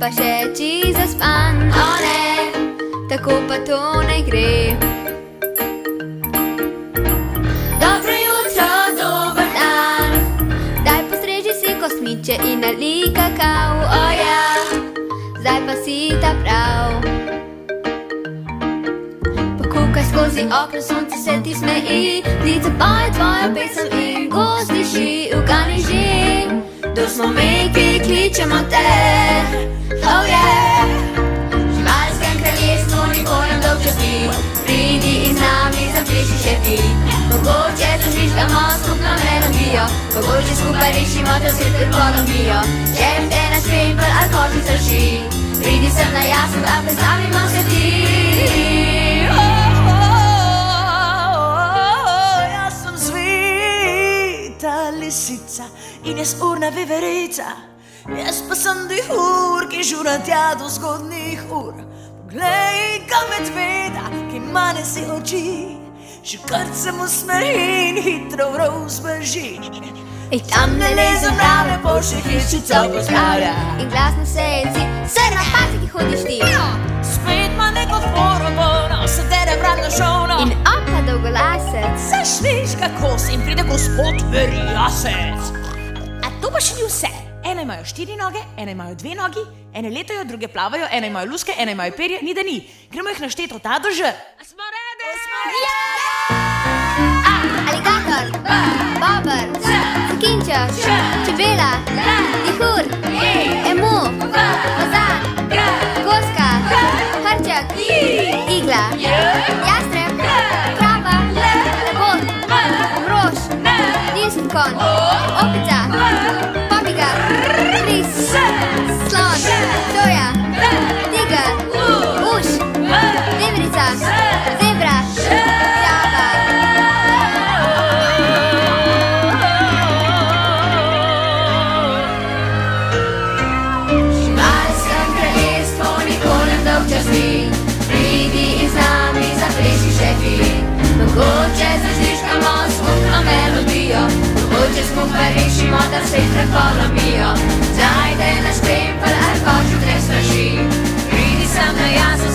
pa še čisto zaspan. O ne, tako pa to ne gre. Dobro jutro, dober dan, daj postreži si kosmiče in nalij kakav. O ja, zdaj pa si ta prav. Pokaj skozi okno, sonce se ti smeji, ptice poje tvojo pesem in gozd diši. Ugani že, kdo smo mi, ki kličemo te. Oh yeah, v živalskem kraljestvu nikoli nam dolg čas ni. Pridi in z nami zapliši še ti. Mogoče zažvižgamo skupno melodijo, mogoče skupaj rešimo ta svet pred ekonomijo. Če te naš krempel ali koči zaši, pridi sem na jasno, da predstavimo se ti. Lisica in jaz urna veverica, jaz pa sem dihur, ki žura tja do zgodnih ur. Poglej ga medveda, ki mane si oči, že krat se mu smeji in hitro v roz beži. Ej, tam ne lezem brave, po še hišico pozdravlja in glasno sejci, vse na patiki hodiš ti. Spet ma neko forobono, se tere vratno šovno In opa dolgolasec, zašviš kako si in pride gospod Verjasec. A to pa še ni vse. Ene imajo 4 noge, ene imajo 2 nogi, ene letajo, druge plavajo, ene imajo luske, ene imajo perje, ni da ni. Gremo jih našteti od A do Ž. A smo rede? ja! A, aligator, B, bober, C, sakinček, čebela, dihur, emu, kozak, goska, hrček, igla, jastreb, krava, labod, mrož, nizki konj, opica, papiga, ris, slon, soja, tiger, uš, veverica, zebra, žaba. Živalskem kraljestvu nikoli nam dolg čas ni. Pridi in z nami zapleši še ti. Mogoče zažvižgamo skupno melodijo, mogoče skupaj rešimo ta svet pred ekonomijo. Zajde naš krempel ali koči te straši, pridi sem na jasno